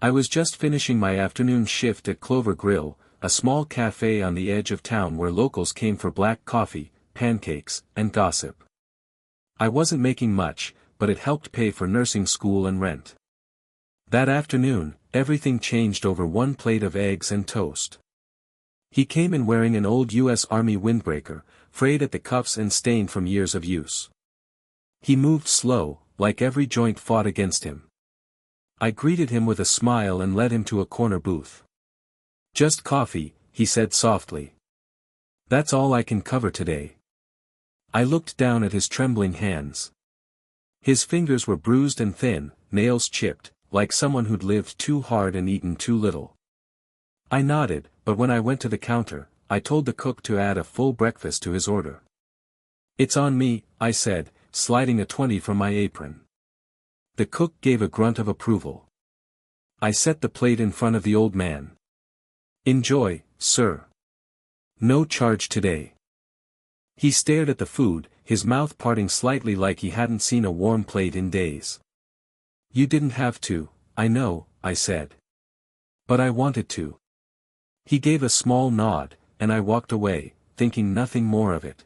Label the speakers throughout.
Speaker 1: I was just finishing my afternoon shift at Clover Grill, a small cafe on the edge of town where locals came for black coffee, pancakes, and gossip. I wasn't making much, but it helped pay for nursing school and rent. That afternoon, everything changed over one plate of eggs and toast. He came in wearing an old U.S. Army windbreaker, frayed at the cuffs and stained from years of use. He moved slow, like every joint fought against him. I greeted him with a smile and led him to a corner booth. "Just coffee," he said softly. "That's all I can cover today." I looked down at his trembling hands. His fingers were bruised and thin, nails chipped, like someone who'd lived too hard and eaten too little. I nodded, but when I went to the counter, I told the cook to add a full breakfast to his order. "It's on me," I said, sliding a 20 from my apron. The cook gave a grunt of approval. I set the plate in front of the old man. "Enjoy, sir. No charge today." He stared at the food, his mouth parting slightly like he hadn't seen a warm plate in days. "You didn't have to, I know," I said. "But I wanted to." He gave a small nod, and I walked away, thinking nothing more of it.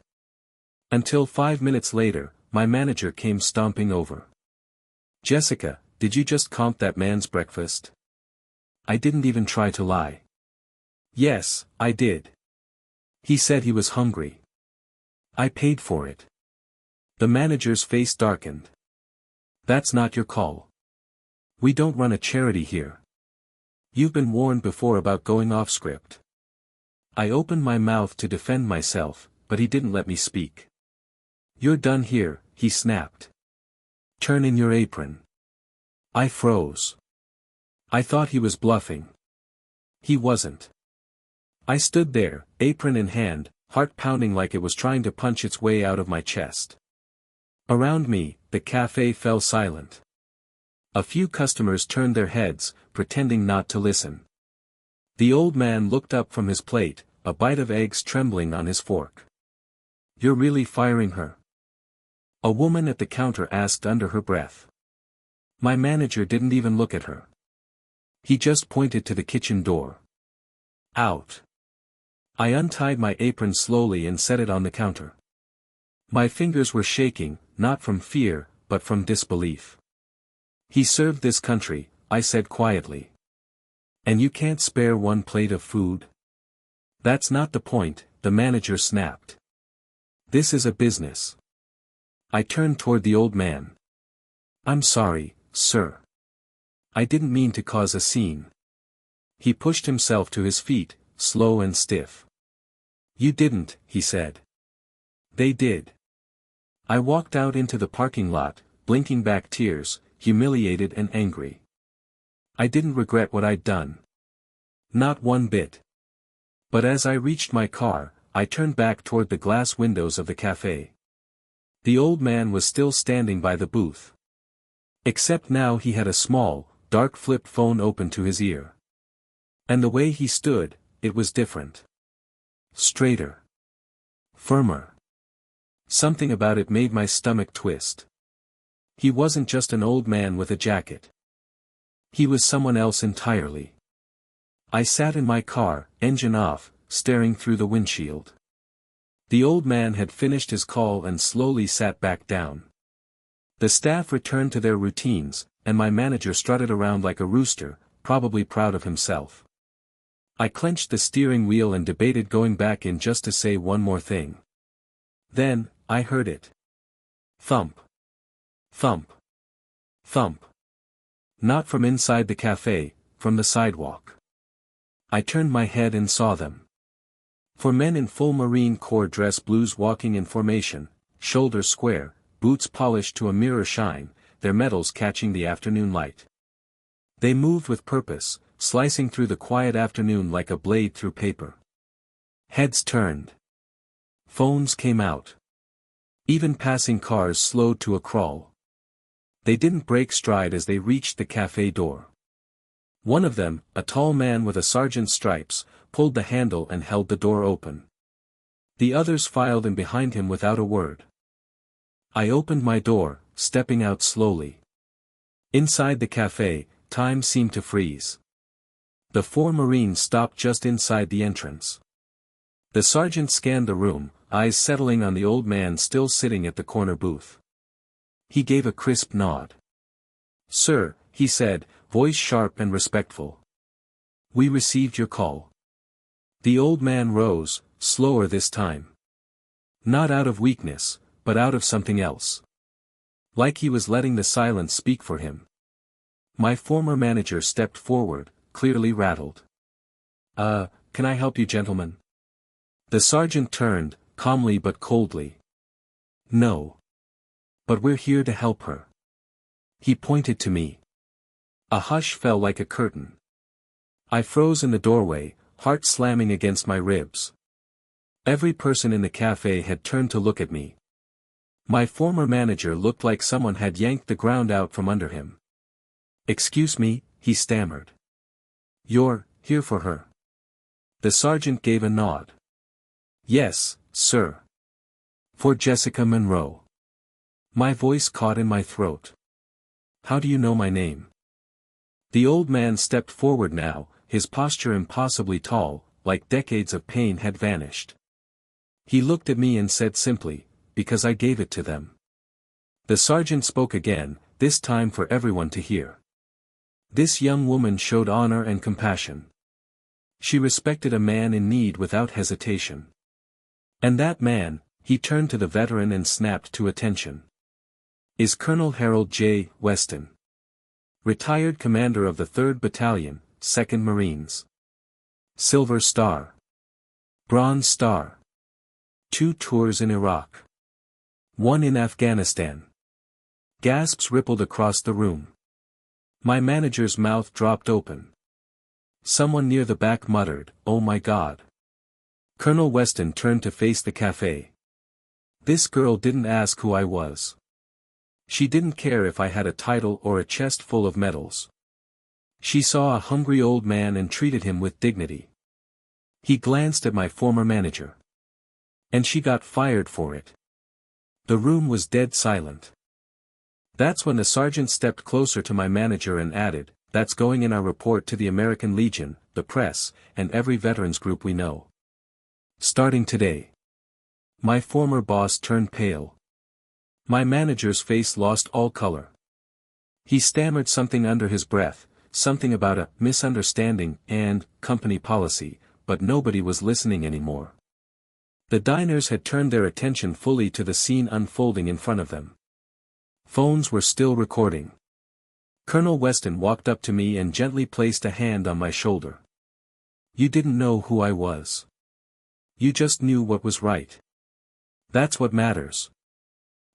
Speaker 1: Until 5 minutes later, my manager came stomping over. "Jessica, did you just comp that man's breakfast?" I didn't even try to lie. "Yes, I did. He said he was hungry. I paid for it." The manager's face darkened. "That's not your call. We don't run a charity here. You've been warned before about going off script." I opened my mouth to defend myself, but he didn't let me speak. "You're done here," he snapped. "Turn in your apron." I froze. I thought he was bluffing. He wasn't. I stood there, apron in hand, heart pounding like it was trying to punch its way out of my chest. Around me, the cafe fell silent. A few customers turned their heads, pretending not to listen. The old man looked up from his plate, a bite of eggs trembling on his fork. "You're really firing her?" a woman at the counter asked under her breath. My manager didn't even look at her. He just pointed to the kitchen door. "Out." I untied my apron slowly and set it on the counter. My fingers were shaking, not from fear, but from disbelief. "He served this country," I said quietly. "And you can't spare one plate of food?" "That's not the point," the manager snapped. "This is a business." I turned toward the old man. "I'm sorry, sir. I didn't mean to cause a scene." He pushed himself to his feet, slow and stiff. "You didn't," he said. "They did." I walked out into the parking lot, blinking back tears, humiliated and angry. I didn't regret what I'd done. Not one bit. But as I reached my car, I turned back toward the glass windows of the cafe. The old man was still standing by the booth. Except now he had a small, dark flip phone open to his ear. And the way he stood, it was different. Straighter. Firmer. Something about it made my stomach twist. He wasn't just an old man with a jacket. He was someone else entirely. I sat in my car, engine off, staring through the windshield. The old man had finished his call and slowly sat back down. The staff returned to their routines, and my manager strutted around like a rooster, probably proud of himself. I clenched the steering wheel and debated going back in just to say one more thing. Then, I heard it. Thump. Thump. Thump. Not from inside the cafe, from the sidewalk. I turned my head and saw them. 4 men in full Marine Corps dress blues walking in formation, shoulders square, boots polished to a mirror shine, their metals catching the afternoon light. They moved with purpose, slicing through the quiet afternoon like a blade through paper. Heads turned. Phones came out. Even passing cars slowed to a crawl. They didn't break stride as they reached the cafe door. One of them, a tall man with a sergeant's stripes, pulled the handle and held the door open. The others filed in behind him without a word. I opened my door, stepping out slowly. Inside the cafe, time seemed to freeze. The 4 Marines stopped just inside the entrance. The sergeant scanned the room, eyes settling on the old man still sitting at the corner booth. He gave a crisp nod. "Sir," he said, voice sharp and respectful. "We received your call." The old man rose, slower this time. Not out of weakness, but out of something else. Like he was letting the silence speak for him. My former manager stepped forward, clearly rattled. Can I help you, gentlemen?" The sergeant turned, calmly but coldly. "No. But we're here to help her." He pointed to me. A hush fell like a curtain. I froze in the doorway, heart slamming against my ribs. Every person in the cafe had turned to look at me. My former manager looked like someone had yanked the ground out from under him. "Excuse me," he stammered. "You're here for her?" The sergeant gave a nod. "Yes, sir. For Jessica Monroe." My voice caught in my throat. "How do you know my name?" The old man stepped forward now, his posture impossibly tall, like decades of pain had vanished. He looked at me and said simply, "Because I gave it to them." The sergeant spoke again, this time for everyone to hear. This young woman showed honor and compassion. She respected a man in need without hesitation. And that man, he turned to the veteran and snapped to attention, is Colonel Harold J. Weston. Retired commander of the 3rd Battalion, 2nd Marines. Silver Star. Bronze Star. 2 tours in Iraq. 1 in Afghanistan. Gasps rippled across the room. My manager's mouth dropped open. Someone near the back muttered, "Oh my God." Colonel Weston turned to face the cafe. This girl didn't ask who I was. She didn't care if I had a title or a chest full of medals. She saw a hungry old man and treated him with dignity. He glanced at my former manager. And she got fired for it. The room was dead silent. That's when the sergeant stepped closer to my manager and added, "That's going in our report to the American Legion, the press, and every veterans group we know. Starting today." My former boss turned pale. My manager's face lost all color. He stammered something under his breath, something about a misunderstanding and company policy, but nobody was listening anymore. The diners had turned their attention fully to the scene unfolding in front of them. Phones were still recording. Colonel Weston walked up to me and gently placed a hand on my shoulder. "You didn't know who I was. You just knew what was right. That's what matters."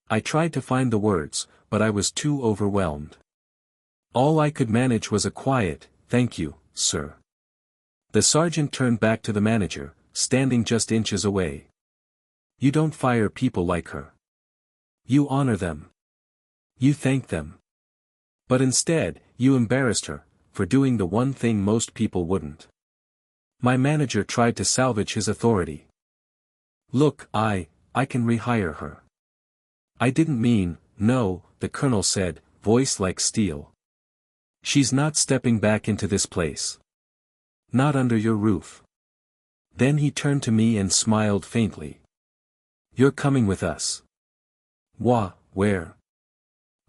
Speaker 1: I tried to find the words, but I was too overwhelmed. All I could manage was a quiet, "Thank you, sir." The sergeant turned back to the manager, standing just inches away. "You don't fire people like her. You honor them. You thank them. But instead, you embarrassed her, for doing the one thing most people wouldn't." My manager tried to salvage his authority. "Look, I can rehire her." "I didn't mean, no," the colonel said, voice like steel. "She's not stepping back into this place. Not under your roof." Then he turned to me and smiled faintly. "You're coming with us." Where?"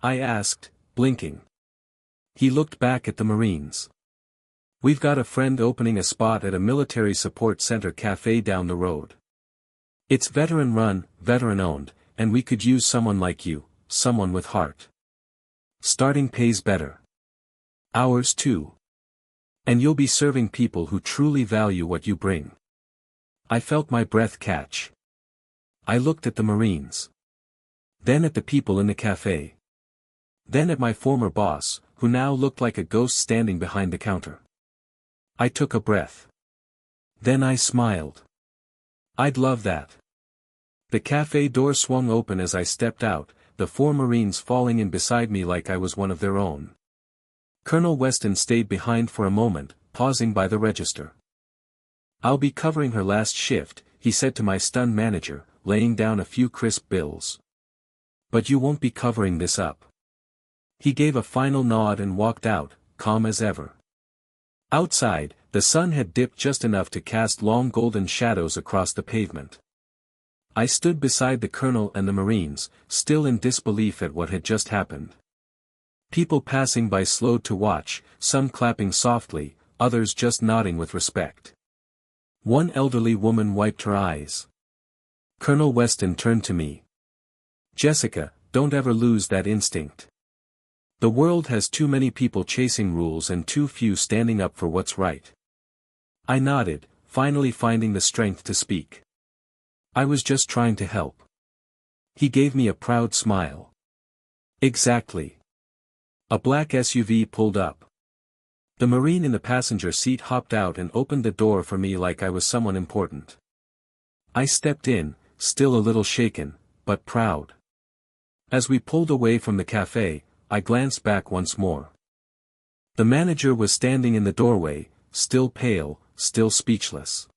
Speaker 1: I asked, blinking. He looked back at the Marines. "We've got a friend opening a spot at a military support center cafe down the road. It's veteran-run, veteran-owned, and we could use someone like you, someone with heart. Starting pays better. Hours too. And you'll be serving people who truly value what you bring." I felt my breath catch. I looked at the Marines. Then at the people in the cafe. Then at my former boss, who now looked like a ghost standing behind the counter. I took a breath. Then I smiled. I'd love that. The cafe door swung open as I stepped out, the 4 Marines falling in beside me like I was one of their own. Colonel Weston stayed behind for a moment, pausing by the register. "I'll be covering her last shift," he said to my stunned manager, laying down a few crisp bills. "But you won't be covering this up." He gave a final nod and walked out, calm as ever. Outside, the sun had dipped just enough to cast long golden shadows across the pavement. I stood beside the colonel and the Marines, still in disbelief at what had just happened. People passing by slowed to watch, some clapping softly, others just nodding with respect. One elderly woman wiped her eyes. Colonel Weston turned to me. "Jessica, don't ever lose that instinct. The world has too many people chasing rules and too few standing up for what's right." I nodded, finally finding the strength to speak. "I was just trying to help." He gave me a proud smile. "Exactly." A black SUV pulled up. The Marine in the passenger seat hopped out and opened the door for me like I was someone important. I stepped in, still a little shaken, but proud. As we pulled away from the cafe, I glanced back once more. The manager was standing in the doorway, still pale, still speechless.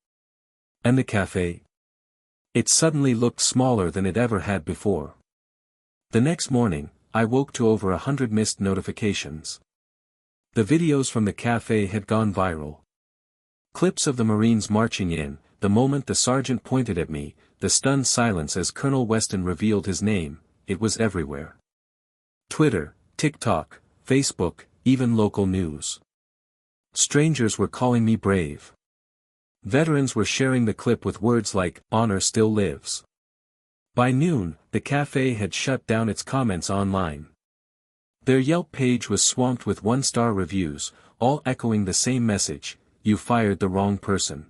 Speaker 1: And the cafe? It suddenly looked smaller than it ever had before. The next morning, I woke to over 100 missed notifications. The videos from the cafe had gone viral. Clips of the Marines marching in, the moment the sergeant pointed at me, the stunned silence as Colonel Weston revealed his name, it was everywhere. Twitter, TikTok, Facebook, even local news. Strangers were calling me brave. Veterans were sharing the clip with words like, "Honor still lives." By noon, the cafe had shut down its comments online. Their Yelp page was swamped with one-star reviews, all echoing the same message: "You fired the wrong person.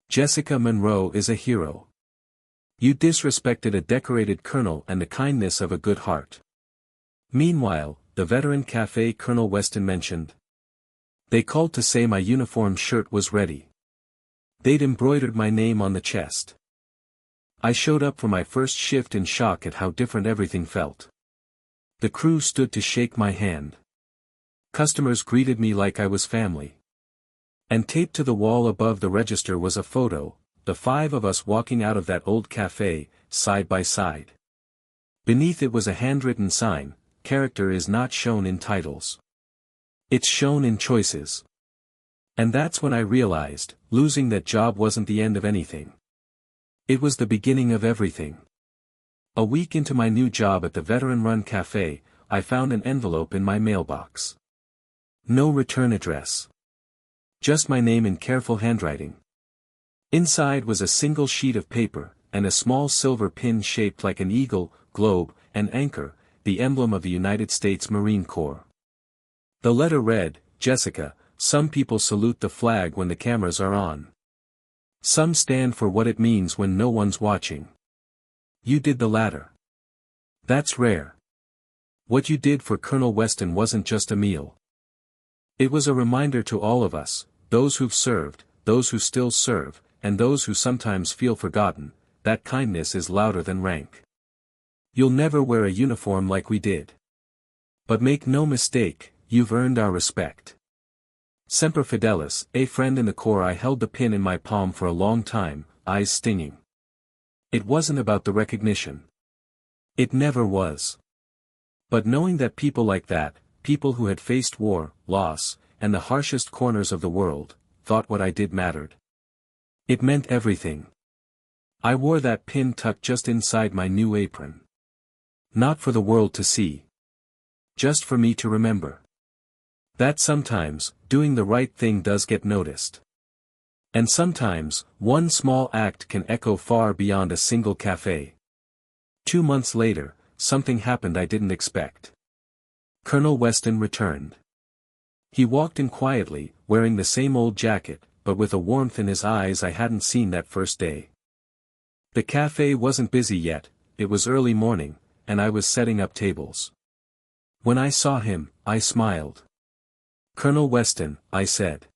Speaker 1: Jessica Monroe is a hero. You disrespected a decorated colonel and the kindness of a good heart." Meanwhile, the veteran cafe Colonel Weston mentioned. They called to say my uniform shirt was ready. They'd embroidered my name on the chest. I showed up for my first shift in shock at how different everything felt. The crew stood to shake my hand. Customers greeted me like I was family. And taped to the wall above the register was a photo, the 5 of us walking out of that old cafe, side by side. Beneath it was a handwritten sign: "Character is not shown in titles. It's shown in choices." And that's when I realized, losing that job wasn't the end of anything. It was the beginning of everything. A week into my new job at the veteran-run cafe, I found an envelope in my mailbox. No return address. Just my name in careful handwriting. Inside was a single sheet of paper, and a small silver pin shaped like an eagle, globe, and anchor, the emblem of the United States Marine Corps. The letter read, "Jessica, some people salute the flag when the cameras are on. Some stand for what it means when no one's watching. You did the latter. That's rare. What you did for Colonel Weston wasn't just a meal. It was a reminder to all of us, those who've served, those who still serve, and those who sometimes feel forgotten, that kindness is louder than rank. You'll never wear a uniform like we did. But make no mistake, you've earned our respect. Semper Fidelis." A friend in the Corps. I held the pin in my palm for a long time, eyes stinging. It wasn't about the recognition. It never was. But knowing that people like that, people who had faced war, loss, and the harshest corners of the world, thought what I did mattered. It meant everything. I wore that pin tucked just inside my new apron. Not for the world to see. Just for me to remember. That sometimes, doing the right thing does get noticed. And sometimes, one small act can echo far beyond a single cafe. 2 months later, something happened I didn't expect. Colonel Weston returned. He walked in quietly, wearing the same old jacket, but with a warmth in his eyes I hadn't seen that first day. The cafe wasn't busy yet, it was early morning, and I was setting up tables. When I saw him, I smiled. "Colonel Weston," I said.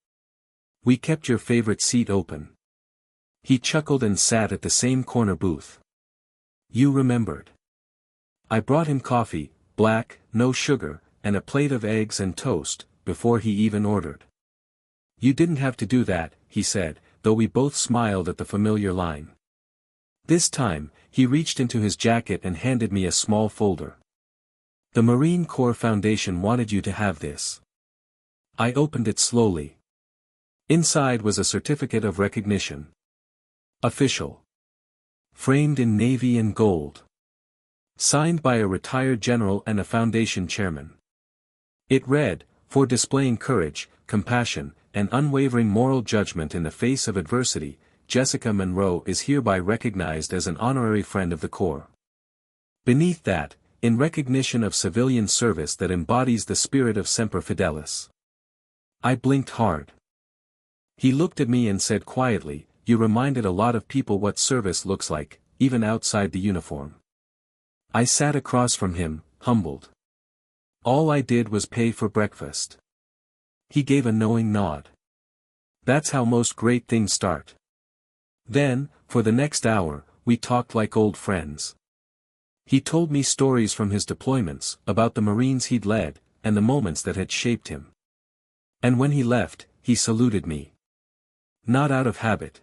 Speaker 1: "We kept your favorite seat open." He chuckled and sat at the same corner booth. "You remembered." I brought him coffee, black, no sugar, and a plate of eggs and toast, before he even ordered. "You didn't have to do that," he said, though we both smiled at the familiar line. This time, he reached into his jacket and handed me a small folder. "The Marine Corps Foundation wanted you to have this. I opened it slowly. Inside was a certificate of recognition. Official. Framed in navy and gold. Signed by a retired general and a foundation chairman. It read, "For displaying courage, compassion, and unwavering moral judgment in the face of adversity, Jessica Monroe is hereby recognized as an honorary friend of the Corps." Beneath that, in recognition of civilian service that embodies the spirit of Semper Fidelis. I blinked hard. He looked at me and said quietly, "You reminded a lot of people what service looks like, even outside the uniform." I sat across from him, humbled. All I did was pay for breakfast. He gave a knowing nod. That's how most great things start. Then, for the next hour, we talked like old friends. He told me stories from his deployments, about the Marines he'd led, and the moments that had shaped him. And when he left, he saluted me. Not out of habit.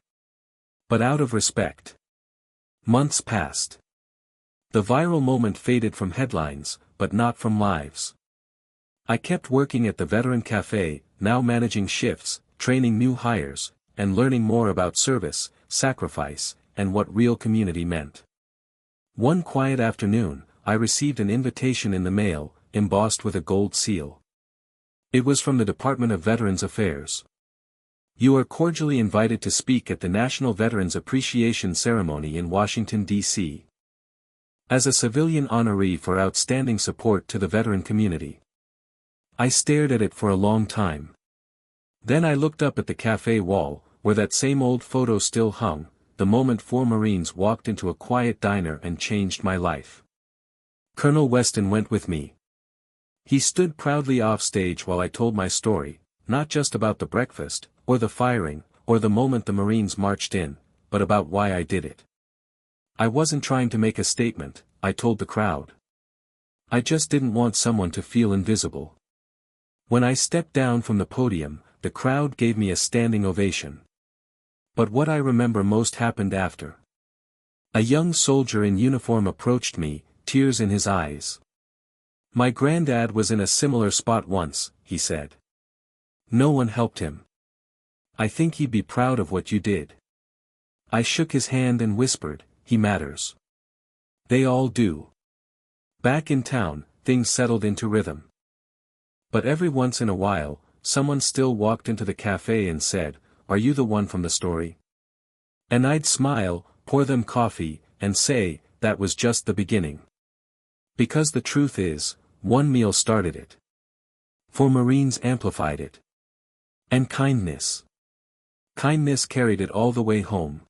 Speaker 1: But out of respect. Months passed. The viral moment faded from headlines, but not from lives. I kept working at the Veteran Café, now managing shifts, training new hires, and learning more about service, sacrifice, and what real community meant. One quiet afternoon, I received an invitation in the mail, embossed with a gold seal. It was from the Department of Veterans Affairs. "You are cordially invited to speak at the National Veterans Appreciation Ceremony in Washington, D.C. as a civilian honoree for outstanding support to the veteran community." I stared at it for a long time. Then I looked up at the cafe wall, where that same old photo still hung, the moment 4 Marines walked into a quiet diner and changed my life. Colonel Weston went with me. He stood proudly off stage while I told my story, not just about the breakfast, or the firing, or the moment the Marines marched in, but about why I did it. I wasn't trying to make a statement, I told the crowd. I just didn't want someone to feel invisible. When I stepped down from the podium, the crowd gave me a standing ovation. But what I remember most happened after. A young soldier in uniform approached me, tears in his eyes. "My granddad was in a similar spot once," he said. "No one helped him. I think he'd be proud of what you did." I shook his hand and whispered, "He matters." They all do. Back in town, things settled into rhythm. But every once in a while, someone still walked into the cafe and said, "Are you the one from the story?" And I'd smile, pour them coffee, and say, that was just the beginning. Because the truth is, one meal started it. 4 Marines amplified it. And kindness. Kindness carried it all the way home.